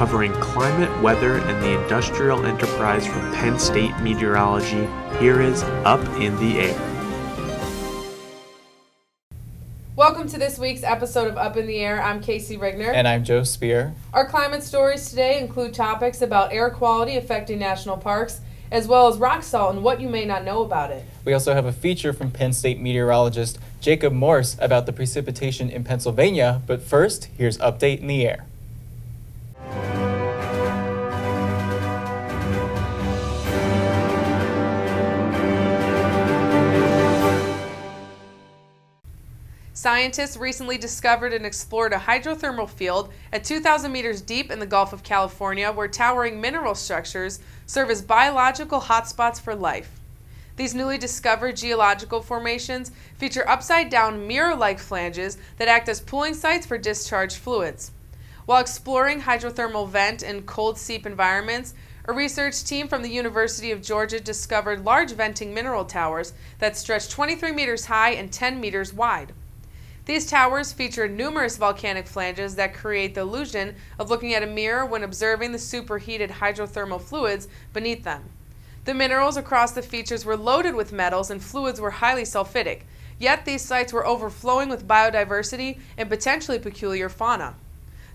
covering climate, weather, and the industrial enterprise from Penn State Meteorology. Here is Up in the Air. Welcome to this week's episode of Up in the Air. I'm Kasey Rigner. And I'm Joe Spear. Our climate stories today include topics about air quality affecting national parks, as well as rock salt and what you may not know about it. We also have a feature from Penn State meteorologist Jacob Morse about the precipitation in Pennsylvania, but first, here's Update in the Air. Scientists recently discovered and explored a hydrothermal field at 2,000 meters deep in the Gulf of California where towering mineral structures serve as biological hotspots for life. These newly discovered geological formations feature upside-down mirror-like flanges that act as pooling sites for discharged fluids. While exploring hydrothermal vent and cold seep environments, a research team from the University of Georgia discovered large venting mineral towers that stretch 23 meters high and 10 meters wide. These towers feature numerous volcanic flanges that create the illusion of looking at a mirror when observing the superheated hydrothermal fluids beneath them. The minerals across the features were loaded with metals and fluids were highly sulfidic, yet these sites were overflowing with biodiversity and potentially peculiar fauna.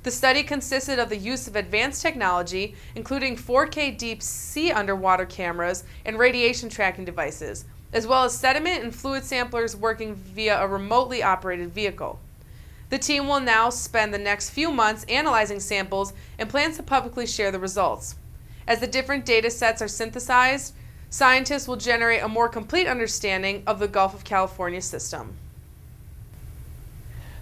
The study consisted of the use of advanced technology, including 4K deep sea underwater cameras and radiation tracking devices, as well as sediment and fluid samplers working via a remotely operated vehicle. The team will now spend the next few months analyzing samples and plans to publicly share the results. As the different data sets are synthesized, scientists will generate a more complete understanding of the Gulf of California system.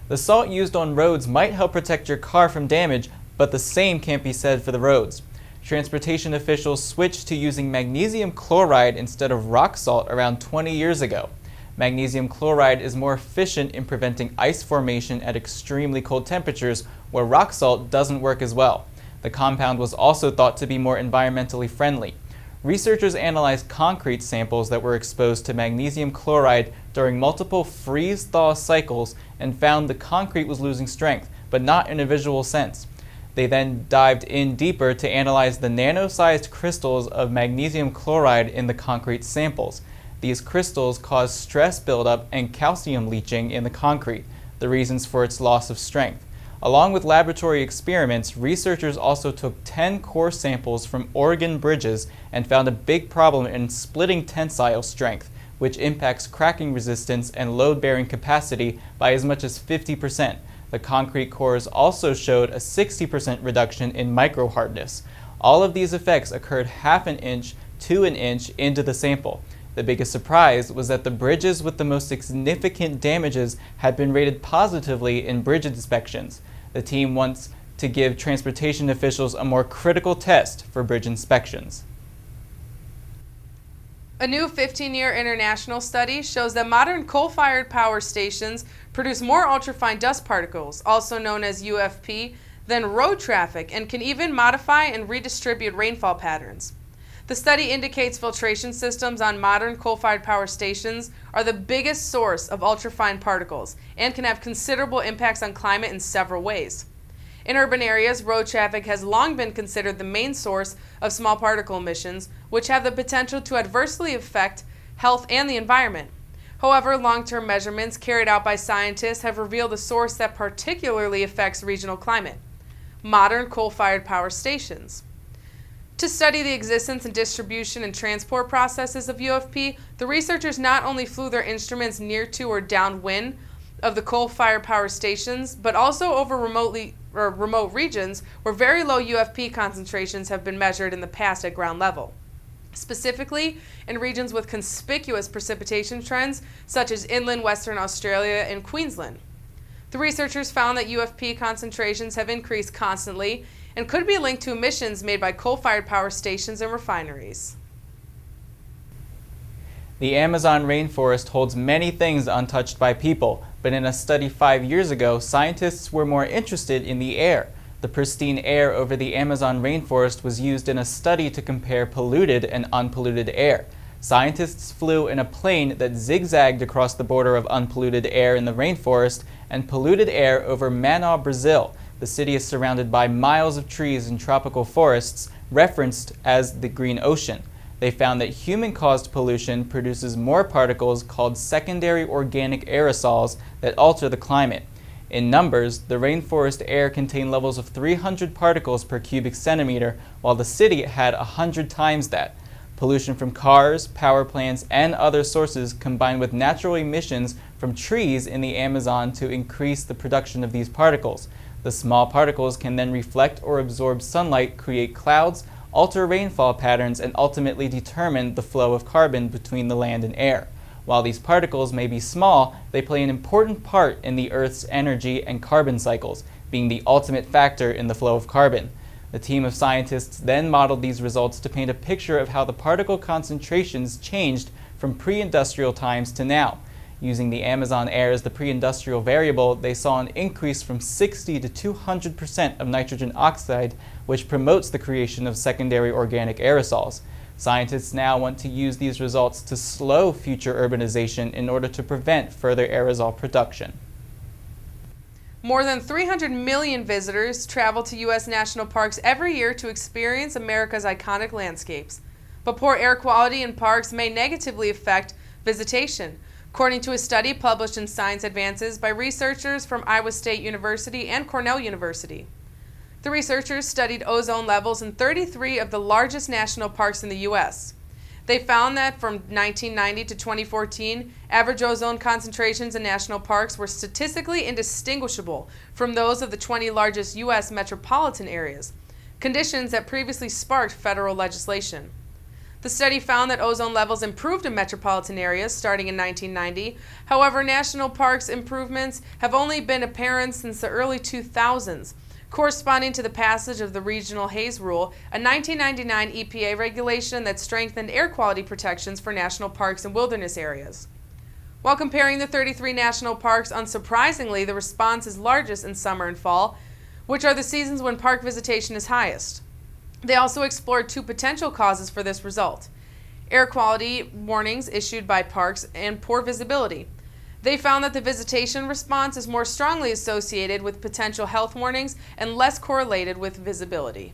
The salt used on roads might help protect your car from damage, but the same can't be said for the roads. Transportation officials switched to using magnesium chloride instead of rock salt around 20 years ago. Magnesium chloride is more efficient in preventing ice formation at extremely cold temperatures, where rock salt doesn't work as well. The compound was also thought to be more environmentally friendly. Researchers analyzed concrete samples that were exposed to magnesium chloride during multiple freeze-thaw cycles and found the concrete was losing strength, but not in a visual sense. They then dived in deeper to analyze the nano-sized crystals of magnesium chloride in the concrete samples. These crystals cause stress buildup and calcium leaching in the concrete, the reasons for its loss of strength. Along with laboratory experiments, researchers also took 10 core samples from Oregon bridges and found a big problem in splitting tensile strength, which impacts cracking resistance and load-bearing capacity by as much as 50%. The concrete cores also showed a 60% reduction in micro-hardness. All of these effects occurred half an inch to an inch into the sample. The biggest surprise was that the bridges with the most significant damages had been rated positively in bridge inspections. The team wants to give transportation officials a more critical test for bridge inspections. A new 15-year international study shows that modern coal-fired power stations produce more ultrafine dust particles, also known as UFP, than road traffic and can even modify and redistribute rainfall patterns. The study indicates filtration systems on modern coal-fired power stations are the biggest source of ultrafine particles and can have considerable impacts on climate in several ways. In urban areas, road traffic has long been considered the main source of small particle emissions, which have the potential to adversely affect health and the environment. However, long-term measurements carried out by scientists have revealed a source that particularly affects regional climate: modern coal-fired power stations. To study the existence and distribution and transport processes of UFP, the researchers not only flew their instruments near to or downwind of the coal-fired power stations, but also over remote regions where very low UFP concentrations have been measured in the past at ground level. Specifically, in regions with conspicuous precipitation trends, such as inland Western Australia and Queensland. The researchers found that UFP concentrations have increased constantly and could be linked to emissions made by coal-fired power stations and refineries. The Amazon rainforest holds many things untouched by people, but in a study 5 years ago, scientists were more interested in the air. The pristine air over the Amazon rainforest was used in a study to compare polluted and unpolluted air. Scientists flew in a plane that zigzagged across the border of unpolluted air in the rainforest and polluted air over Manaus, Brazil, The city is surrounded by miles of trees and tropical forests, referenced as the Green Ocean. They found that human-caused pollution produces more particles called secondary organic aerosols that alter the climate. In numbers, the rainforest air contained levels of 300 particles per cubic centimeter, while the city had 100 times that. Pollution from cars, power plants, and other sources combined with natural emissions from trees in the Amazon to increase the production of these particles. The small particles can then reflect or absorb sunlight, create clouds, alter rainfall patterns, and ultimately determine the flow of carbon between the land and air. While these particles may be small, they play an important part in the Earth's energy and carbon cycles, being the ultimate factor in the flow of carbon. The team of scientists then modeled these results to paint a picture of how the particle concentrations changed from pre-industrial times to now. Using the Amazon air as the pre-industrial variable, they saw an increase from 60 to 200% of nitrogen oxide, which promotes the creation of secondary organic aerosols. Scientists now want to use these results to slow future urbanization in order to prevent further aerosol production. More than 300 million visitors travel to U.S. national parks every year to experience America's iconic landscapes. But poor air quality in parks may negatively affect visitation, according to a study published in Science Advances by researchers from Iowa State University and Cornell University. The researchers studied ozone levels in 33 of the largest national parks in the U.S. They found that from 1990 to 2014, average ozone concentrations in national parks were statistically indistinguishable from those of the 20 largest U.S. metropolitan areas, conditions that previously sparked federal legislation. The study found that ozone levels improved in metropolitan areas starting in 1990. However, national parks improvements have only been apparent since the early 2000s, corresponding to the passage of the Regional Haze Rule, a 1999 EPA regulation that strengthened air quality protections for national parks and wilderness areas. While comparing the 33 national parks, unsurprisingly, the response is largest in summer and fall, which are the seasons when park visitation is highest. They also explored two potential causes for this result: air quality warnings issued by parks and poor visibility. They found that the visitation response is more strongly associated with potential health warnings and less correlated with visibility.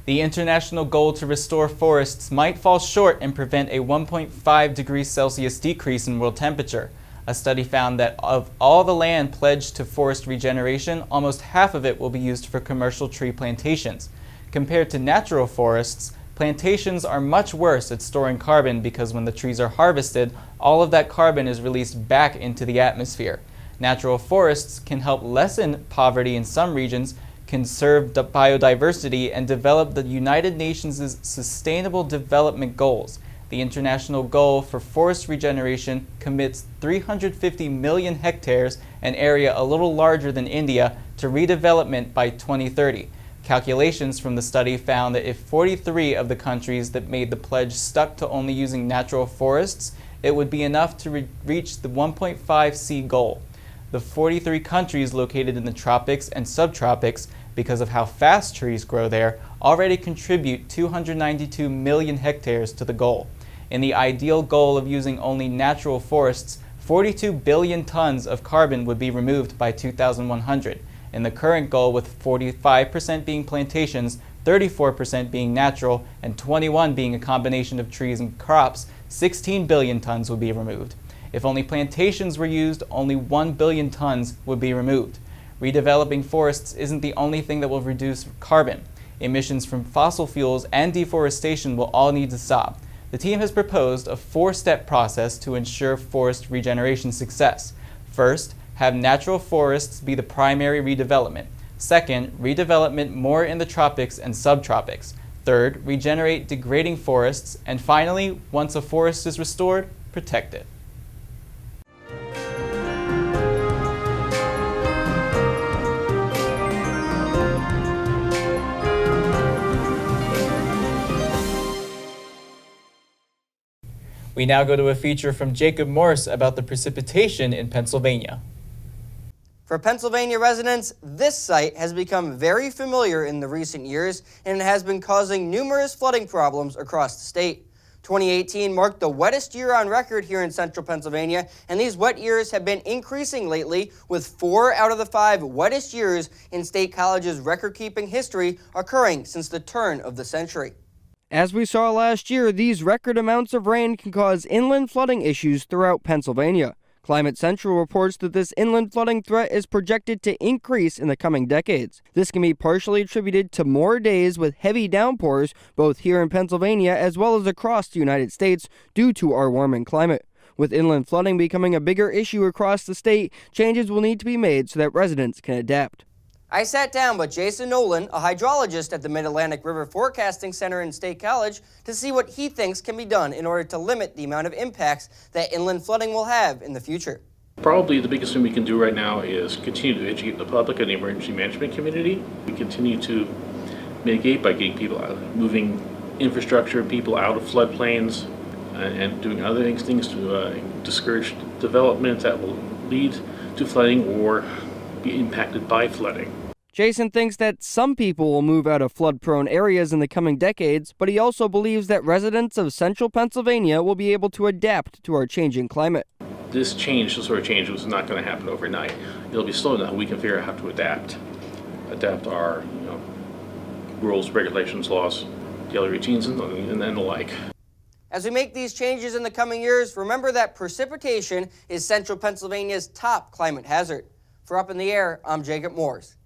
The international goal to restore forests might fall short and prevent a 1.5 degrees Celsius decrease in world temperature. A study found that of all the land pledged to forest regeneration, almost half of it will be used for commercial tree plantations. Compared to natural forests, plantations are much worse at storing carbon because when the trees are harvested, all of that carbon is released back into the atmosphere. Natural forests can help lessen poverty in some regions, conserve biodiversity, and develop the United Nations' Sustainable Development Goals. The international goal for forest regeneration commits 350 million hectares, an area a little larger than India, to redevelopment by 2030. Calculations from the study found that if 43 of the countries that made the pledge stuck to only using natural forests, it would be enough to reach the 1.5C goal. The 43 countries located in the tropics and subtropics, because of how fast trees grow there, already contribute 292 million hectares to the goal. In the ideal goal of using only natural forests, 42 billion tons of carbon would be removed by 2100. In the current goal, with 45% being plantations, 34% being natural, and 21% being a combination of trees and crops, 16 billion tons would be removed. If only plantations were used, only 1 billion tons would be removed. Redeveloping forests isn't the only thing that will reduce carbon. Emissions from fossil fuels and deforestation will all need to stop. The team has proposed a 4-step process to ensure forest regeneration success. First, have natural forests be the primary redevelopment. Second, redevelopment more in the tropics and subtropics. Third, regenerate degrading forests. And finally, once a forest is restored, protect it. We now go to a feature from Jacob Morse about the precipitation in Pennsylvania. For Pennsylvania residents, this site has become very familiar in the recent years, and it has been causing numerous flooding problems across the state. 2018 marked the wettest year on record here in central Pennsylvania, and these wet years have been increasing lately, with 4 out of the 5 wettest years in State College's record-keeping history occurring since the turn of the century. As we saw last year, these record amounts of rain can cause inland flooding issues throughout Pennsylvania. Climate Central reports that this inland flooding threat is projected to increase in the coming decades. This can be partially attributed to more days with heavy downpours, both here in Pennsylvania as well as across the United States, due to our warming climate. With inland flooding becoming a bigger issue across the state, changes will need to be made so that residents can adapt. I sat down with Jason Nolan, a hydrologist at the Mid-Atlantic River Forecasting Center in State College, to see what he thinks can be done in order to limit the amount of impacts that inland flooding will have in the future. Probably the biggest thing we can do right now is continue to educate the public and the emergency management community. We continue to mitigate by getting people out, moving infrastructure, people out of floodplains, and doing other things to discourage development that will lead to flooding or be impacted by flooding. Jason thinks that some people will move out of flood-prone areas in the coming decades, but he also believes that residents of central Pennsylvania will be able to adapt to our changing climate. This sort of change was not going to happen overnight. It'll be slow enough. We can figure out how to adapt our rules, regulations, laws, daily routines, and then the like. As we make these changes in the coming years, remember that precipitation is central Pennsylvania's top climate hazard. For Up in the Air, I'm Jacob Morse.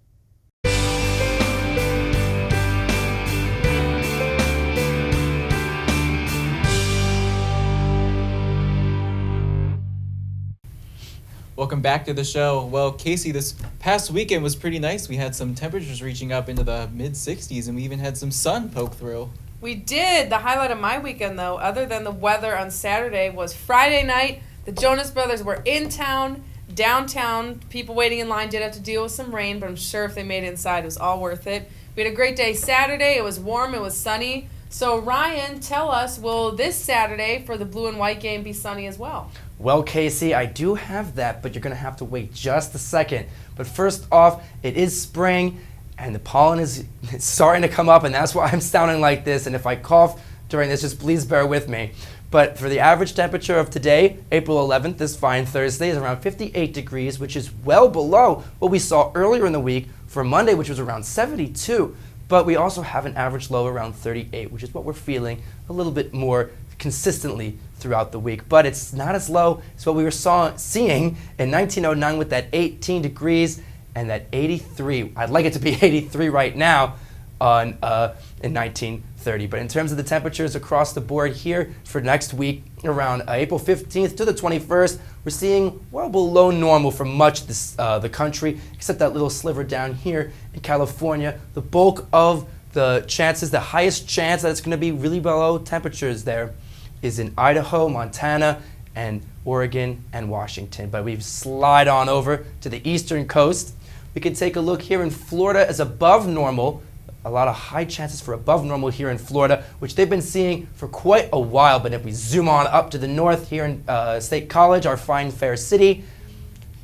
Welcome back to the show. Well, Kasey, this past weekend was pretty nice. We had some temperatures reaching up into the mid-60s, and we even had some sun poke through. We did. The highlight of my weekend, though, other than the weather on Saturday, was Friday night. The Jonas Brothers were in town. Downtown, people waiting in line did have to deal with some rain, but I'm sure if they made it inside, it was all worth it. We had a great day Saturday. It was warm. It was sunny. So, Ryan, tell us, will this Saturday for the blue and white game be sunny as well? Well, Kasey, I do have that, but you're going to have to wait just a second. But first off, it is spring, and the pollen is starting to come up, and that's why I'm sounding like this. And if I cough during this, just please bear with me. But for the average temperature of today, April 11th, this fine Thursday, is around 58 degrees, which is well below what we saw earlier in the week for Monday, which was around 72. But we also have an average low around 38, which is what we're feeling a little bit more consistently throughout the week. But it's not as low as what we were seeing in 1909 with that 18 degrees and that 83. I'd like it to be 83 right now in 1930. But in terms of the temperatures across the board here for next week, around April 15th to the 21st, we're seeing well below normal for much of the country, except that little sliver down here in California. The bulk of the chances, the highest chance that it's going to be really below temperatures there is in Idaho, Montana, and Oregon and Washington. But we slide on over to the eastern coast. We can take a look here in Florida as above normal. A lot of high chances for above normal here in Florida, which they've been seeing for quite a while. But if we zoom on up to the north here in State College, our fine fair city,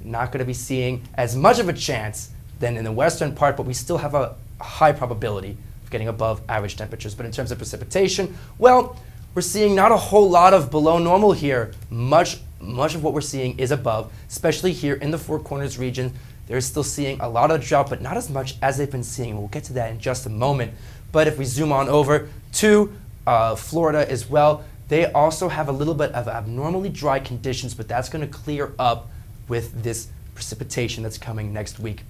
not going to be seeing as much of a chance than in the western part, but we still have a high probability of getting above average temperatures. But in terms of precipitation, well, we're seeing not a whole lot of below normal here. Much of what we're seeing is above, especially here in the Four Corners region. They're still seeing a lot of drought, but not as much as they've been seeing. We'll get to that in just a moment. But if we zoom on over to Florida as well, they also have a little bit of abnormally dry conditions, but that's going to clear up with this precipitation that's coming next week.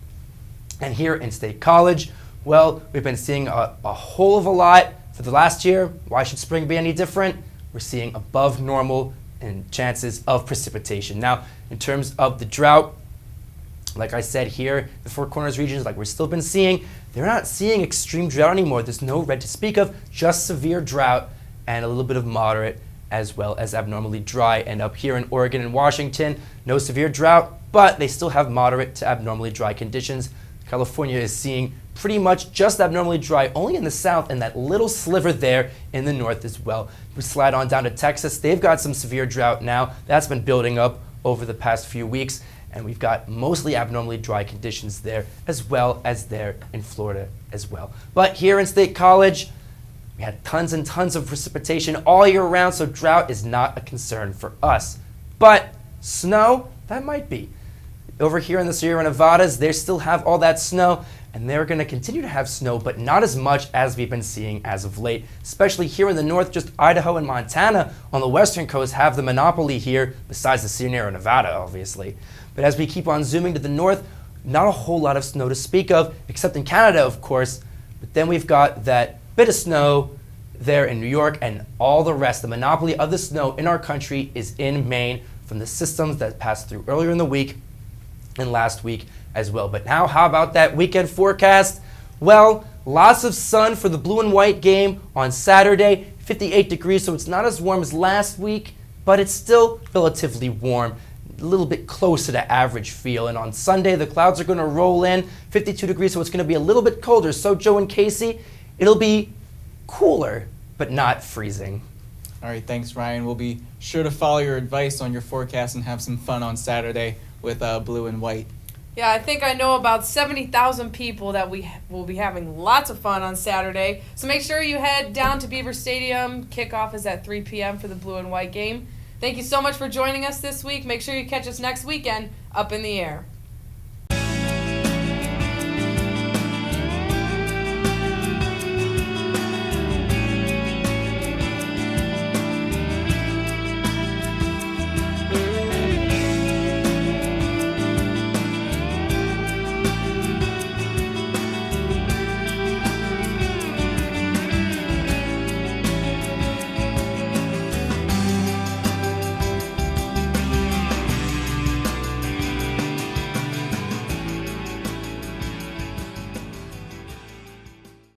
And here in State College, well, we've been seeing a whole of a lot for the last year. Why should spring be any different? We're seeing above normal and chances of precipitation. Now, in terms of the drought, like I said here, the Four Corners regions, like we've still been seeing, they're not seeing extreme drought anymore. There's no red to speak of, just severe drought and a little bit of moderate as well as abnormally dry. And up here in Oregon and Washington, no severe drought, but they still have moderate to abnormally dry conditions. California is seeing pretty much just abnormally dry, only in the south and that little sliver there in the north as well. We slide on down to Texas. They've got some severe drought now. That's been building up over the past few weeks. And we've got mostly abnormally dry conditions there, as well as there in Florida as well. But here in State College, We had tons and tons of precipitation all year round, so drought is not a concern for us. But snow, that might be. Over here in the Sierra Nevadas, they still have all that snow, and they're going to continue to have snow, but not as much as we've been seeing as of late. Especially here in the north, just Idaho and Montana on the western coast have the monopoly here, besides the Sierra Nevada, obviously. But as we keep on zooming to the north, not a whole lot of snow to speak of, except in Canada, of course. But then we've got that bit of snow there in New York, and all the rest. The monopoly of the snow in our country is in Maine from the systems that passed through earlier in the week and last week as well. But now, how about that weekend forecast? Well, lots of sun for the blue and white game on Saturday, 58 degrees, so it's not as warm as last week, but it's still relatively warm, a little bit close to the average feel. And on Sunday, the clouds are going to roll in, 52 degrees, so it's going to be a little bit colder. So, Joe and Kasey, it'll be cooler, but not freezing. All right, thanks, Ryan. We'll be sure to follow your advice on your forecast and have some fun on Saturday with blue and white. Yeah, I think I know about 70,000 people that we will be having lots of fun on Saturday. So make sure you head down to Beaver Stadium. Kickoff is at 3 p.m. for the blue and white game. Thank you so much for joining us this week. Make sure you catch us next weekend up in the air.